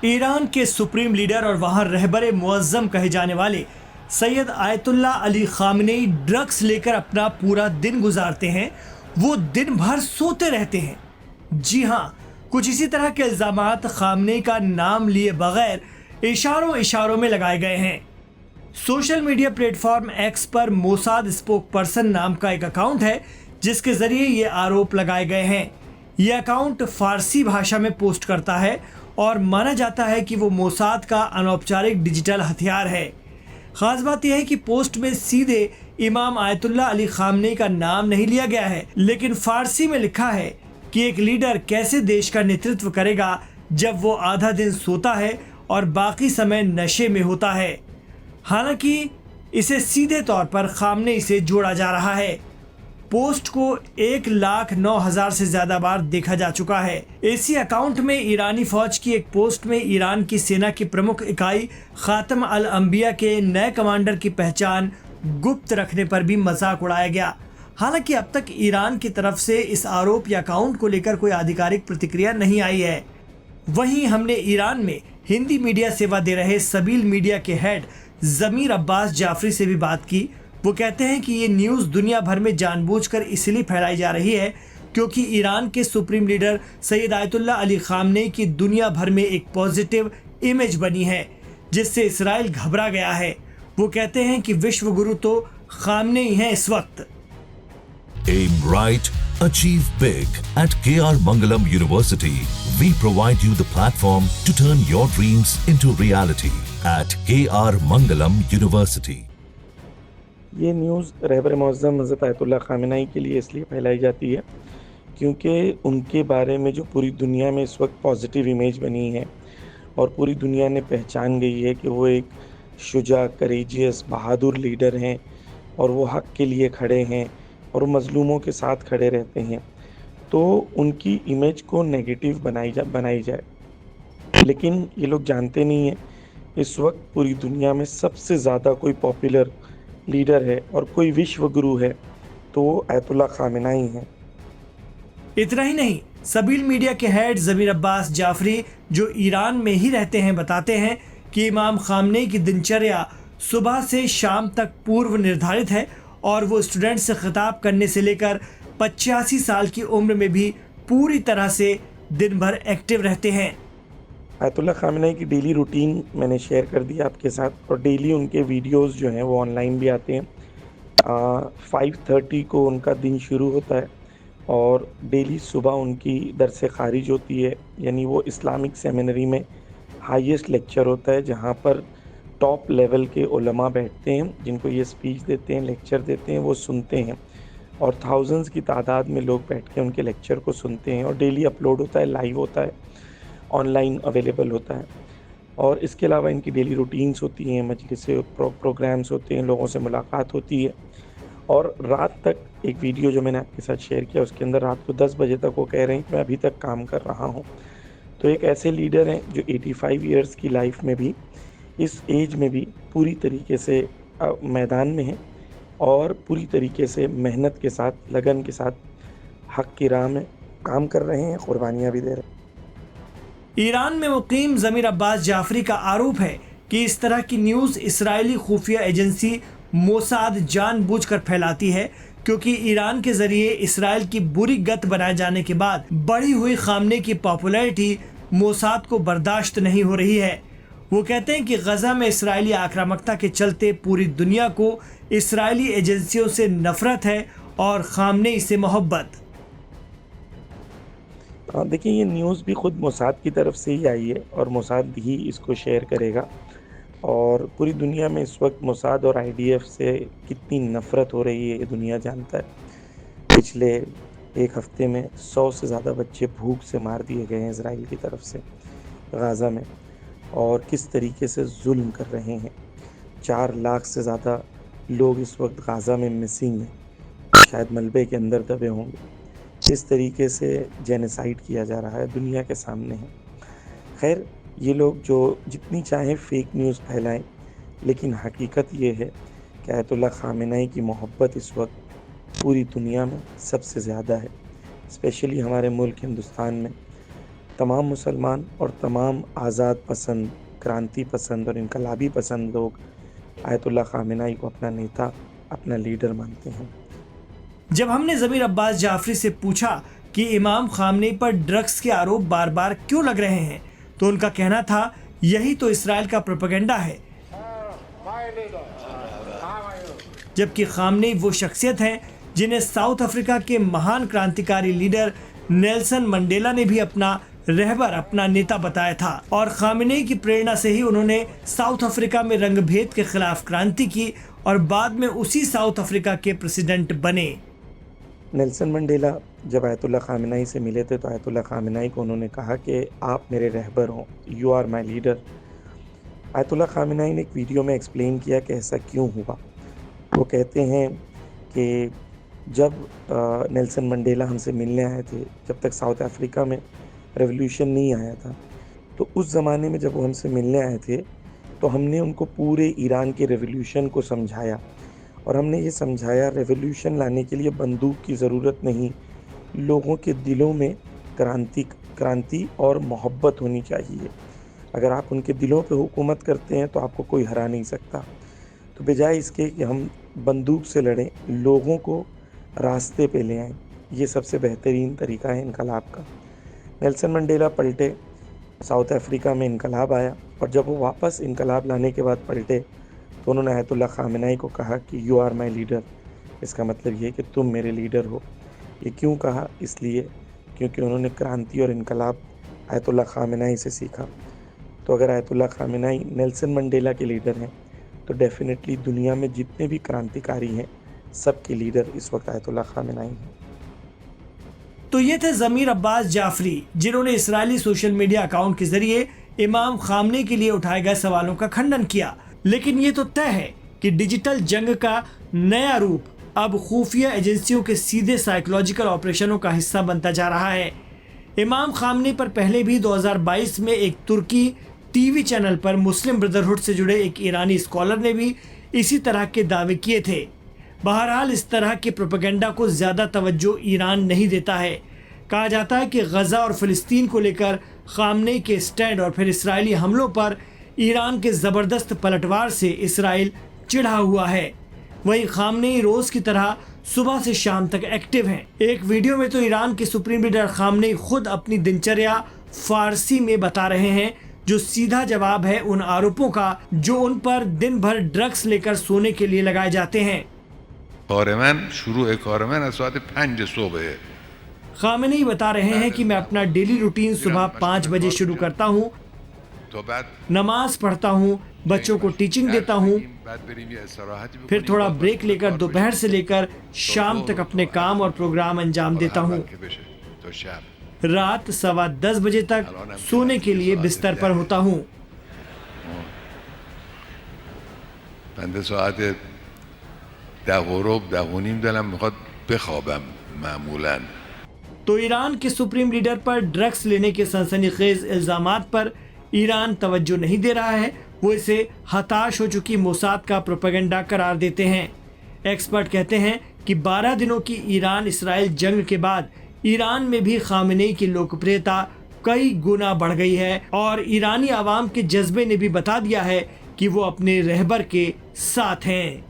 Iran के supreme leader और वहां रहबरे मुअज्जम कहे जाने वाले Syed ayatollah Ali Khamenei drugs लेकर अपना पूरा दिन गुजारते हैं। वो दिन भर सोते रहते हैं। जी हाँ, कुछ इसी तरह के इल्जामात खामनेई का नाम लिए बगैर इशारों इशारों में लगाए गए हैं। सोशल मीडिया प्लेटफॉर्म एक्स पर मोसाद स्पोक पर्सन नाम का एक अकाउंट है जिसके जरिए ये आरोप लगाए गए हैं। यह अकाउंट फारसी भाषा में पोस्ट करता है और माना जाता है कि वो मोसाद का अनौपचारिक डिजिटल हथियार है। खास बात यह है कि पोस्ट में सीधे इमाम आयतुल्ला अली खामनेई का नाम नहीं लिया गया है, लेकिन फारसी में लिखा है कि एक लीडर कैसे देश का नेतृत्व करेगा जब वो आधा दिन सोता है और बाकी समय नशे में होता है। हालांकि इसे सीधे तौर पर खामनेई से जोड़ा जा रहा है। पोस्ट को 1,09,000 से ज्यादा बार देखा जा चुका है। इसी अकाउंट में ईरानी फौज की एक पोस्ट में ईरान की सेना की प्रमुख इकाई खातम अल अंबिया के नए कमांडर की पहचान गुप्त रखने पर भी मजाक उड़ाया गया। हालांकि अब तक ईरान की तरफ से इस आरोप या अकाउंट को लेकर कोई आधिकारिक प्रतिक्रिया नहीं आई है। वहीं हमने ईरान में हिंदी मीडिया सेवा दे रहे सबील मीडिया के हेड जमीर अब्बास जाफरी से भी बात की। वो कहते हैं कि ये न्यूज़ दुनिया भर में जानबूझकर इसलिए फैलाई जा रही है क्योंकि ईरान के supreme leader Syed ayatollah Ali Khamenei की दुनिया भर में एक पॉजिटिव इमेज बनी है जिससे इसराइल घबरा गया है। वो कहते हैं कि विश्व गुरु तो खामनेई हैं इस वक्त। Aim right, achieve big. At KR Mangalam University, we provide you the platform to turn your dreams into reality. At KR Mangalam University. ये न्यूज़ रहबर मुअज़्ज़म हज़रत आयतुल्ला खामेनेई के लिए इसलिए फैलाई जाती है क्योंकि उनके बारे में जो पूरी दुनिया में इस वक्त पॉजिटिव इमेज बनी है और पूरी दुनिया ने पहचान गई है कि वो एक शुजा, करेजियस, बहादुर लीडर हैं और वो हक़ के लिए खड़े हैं और मज़लूमों के साथ खड़े रहते हैं, तो उनकी इमेज को नेगेटिव बनाई जाए। लेकिन ये लोग जानते नहीं हैं इस वक्त पूरी दुनिया में सबसे ज़्यादा कोई पॉपुलर लीडर है और कोई विश्व गुरु है तो वो आयतुल्ला खामेनेई हैं। इतना ही नहीं, सबील मीडिया के हेड जमीर अब्बास जाफरी जो ईरान में ही रहते हैं बताते हैं कि इमाम खामनेई की दिनचर्या सुबह से शाम तक पूर्व निर्धारित है और वो स्टूडेंट से खिताब करने से लेकर 85 साल की उम्र में भी पूरी तरह से दिन भर एक्टिव रहते हैं। आयतुल्ला खामेनेई की डेली रूटीन मैंने शेयर कर दिया आपके साथ और डेली उनके वीडियोस जो हैं वो ऑनलाइन भी आते हैं। 5:30 को उनका दिन शुरू होता है और डेली सुबह उनकी दरस खारिज होती है, यानी वो इस्लामिक सेमिनरी में हाईएस्ट लेक्चर होता है जहाँ पर टॉप लेवल के उलमा बैठते हैं जिनको ये स्पीच देते हैं, लेक्चर देते हैं, वो सुनते हैं और थाउजेंड्स की तादाद में लोग बैठ के उनके लेक्चर को सुनते हैं और डेली अपलोड होता है, लाइव होता है, ऑनलाइन अवेलेबल होता है। और इसके अलावा इनकी डेली रूटीन्स होती हैं, मजलिसें, प्रोग्राम्स होते हैं, लोगों से मुलाकात होती है। और रात तक एक वीडियो जो मैंने आपके साथ शेयर किया उसके अंदर रात को 10 बजे तक वो कह रहे हैं कि मैं अभी तक काम कर रहा हूँ। तो एक ऐसे लीडर हैं जो 85 ईयर्स की लाइफ में भी, इस एज में भी पूरी तरीके से मैदान में हैं और पूरी तरीके से मेहनत के साथ, लगन के साथ हक़ की राह में काम कर रहे हैं, कुर्बानियाँ भी दे रहे हैं। ईरान में मुकीम जमीर अब्बास जाफरी का आरोप है कि इस तरह की न्यूज़ इसराइली खुफिया एजेंसी मोसाद जानबूझकर फैलाती है क्योंकि ईरान के जरिए इसराइल की बुरी गत बनाए जाने के बाद बढ़ी हुई खामनेई की पॉपुलैरिटी मोसाद को बर्दाश्त नहीं हो रही है। वो कहते हैं कि गजा में इसराइली आक्रामकता के चलते पूरी दुनिया को इसराइली एजेंसियों से नफरत है और खामनेई से मोहब्बत। देखिए, ये न्यूज़ भी ख़ुद मोसाद की तरफ से ही आई है और मोसाद ही इसको शेयर करेगा और पूरी दुनिया में इस वक्त मोसाद और आईडीएफ से कितनी नफ़रत हो रही है ये दुनिया जानता है। पिछले एक हफ़्ते में 100 से ज़्यादा बच्चे भूख से मार दिए गए हैं इजराइल की तरफ से गाज़ा में और किस तरीके से जुल्म कर रहे हैं। 4 लाख से ज़्यादा लोग इस वक्त गाज़ा में मिसिंग हैं, शायद मलबे के अंदर दबे होंगे। इस तरीके से जेनोसाइड किया जा रहा है, दुनिया के सामने है। खैर, ये लोग जो जितनी चाहें फेक न्यूज़ फैलाएं, लेकिन हकीकत ये है कि आयतुल्ला खामेनेई की मोहब्बत इस वक्त पूरी दुनिया में सबसे ज़्यादा है, स्पेशली हमारे मुल्क हिंदुस्तान में। तमाम मुसलमान और तमाम आज़ाद पसंद, क्रांति पसंद और इनकलाबी पसंद लोग आयतुल्लाह खामेनी को अपना नेता, अपना लीडर मानते हैं। जब हमने ज़मीर अब्बास जाफरी से पूछा कि इमाम खामनेई पर ड्रग्स के आरोप बार बार क्यों लग रहे हैं, तो उनका कहना था यही तो इसराइल का प्रोपेगेंडा है। जबकि खामनेई वो शख्सियत हैं जिन्हें साउथ अफ्रीका के महान क्रांतिकारी लीडर नेल्सन मंडेला ने भी अपना रहबर, अपना नेता बताया था और खामेनेई की प्रेरणा से ही उन्होंने साउथ अफ्रीका में रंगभेद के खिलाफ क्रांति की और बाद में उसी साउथ अफ्रीका के प्रेसिडेंट बने। नेल्सन मंडेला जब आयतुल्लाह खामेनी से मिले थे तो आयतुल्लाह खामेनी को उन्होंने कहा कि आप मेरे रहबर हो, you are my leader. Ayatollah Khamenei ने एक वीडियो में एक्सप्लेन किया कि ऐसा क्यों हुआ। वो कहते हैं कि जब नेल्सन मंडेला हमसे मिलने आए थे, जब तक साउथ अफ्रीका में रेवोल्यूशन नहीं आया था, तो उस ज़माने में जब वो हमसे मिलने आए थे तो हमने उनको पूरे ईरान के रेवोल्यूशन को समझाया और हमने ये समझाया रेवोल्यूशन लाने के लिए बंदूक की ज़रूरत नहीं, लोगों के दिलों में क्रांति और मोहब्बत होनी चाहिए। अगर आप उनके दिलों पे हुकूमत करते हैं तो आपको कोई हरा नहीं सकता। तो बजाय इसके कि हम बंदूक से लड़ें, लोगों को रास्ते पे ले आएँ, ये सबसे बेहतरीन तरीका है इनकलाब का। नेल्सन मंडेला पलटे, साउथ अफ्रीका में इनकलाब आया और जब वो वापस इनकलाब लाने के बाद पलटे तो उन्होंने आयतुल्लाह खामेनी को कहा कि यू आर माई लीडर। इसका मतलब ये कि तुम मेरे लीडर हो। ये क्यों कहा? इसलिए क्योंकि उन्होंने क्रांति और इनकलाब आयतुल्लाह खामेनी से सीखा। तो अगर आयतुल्लाह खामेनी नेल्सन मंडेला के लीडर हैं तो डेफिनेटली दुनिया में जितने भी क्रांतिकारी हैं सबके लीडर इस वक्त आयतुल्लाह खामेनी हैं। तो ये थे ज़मीर अब्बास जाफरी, जिन्होंने इस्राएली सोशल मीडिया अकाउंट के जरिए इमाम खामनेई के लिए उठाए गए सवालों का खंडन किया। लेकिन ये तो तय है कि डिजिटल जंग का नया रूप अब खुफिया एजेंसियों के सीधे साइकोलॉजिकल ऑपरेशनों का हिस्सा बनता जा रहा है। इमाम खामनेई पर पहले भी 2022 में एक तुर्की टीवी चैनल पर मुस्लिम ब्रदरहुड से जुड़े एक ईरानी स्कॉलर ने भी इसी तरह के दावे किए थे। बहरहाल इस तरह के प्रोपेगेंडा को ज़्यादा तवज्जो ईरान नहीं देता है। कहा जाता है कि गज़ा और फ़िलिस्तीन को लेकर खामनेई के स्टैंड और फिर इसराइली हमलों पर ईरान के ज़बरदस्त पलटवार से इसराइल चिढ़ा हुआ है। वहीं खामनेई रोज़ की तरह सुबह से शाम तक एक्टिव हैं। एक वीडियो में तो ईरान के सुप्रीम लीडर खामनेई खुद अपनी दिनचर्या फारसी में बता रहे हैं, जो सीधा जवाब है उन आरोपों का जो उन पर दिन भर ड्रग्स लेकर सोने के लिए लगाए जाते हैं। खामेनेई बता रहे हैं कि मैं अपना डेली रूटीन सुबह 5 बजे शुरू करता हूँ, नमाज पढ़ता हूँ, बच्चों को टीचिंग देता हूँ, फिर थोड़ा ब्रेक लेकर दोपहर से लेकर शाम तक अपने काम और प्रोग्राम अंजाम देता हूँ। रात 10:15 बजे तक सोने के लिए बिस्तर पर होता हूँ। तो ईरान के सुप्रीम लीडर पर ड्रग्स लेने के सनसनीखेज इल्जामात पर ईरान तवज्जो नहीं दे रहा है। वो इसे हताश हो चुकी मोसाद का प्रोपेगेंडा करार देते हैं। एक्सपर्ट कहते हैं कि 12 दिनों की ईरान इसराइल जंग के बाद ईरान में भी खामेनेई की लोकप्रियता कई गुना बढ़ गई है और ईरानी आवाम के जज्बे ने भी बता दिया है कि वो अपने रहबर के साथ हैं।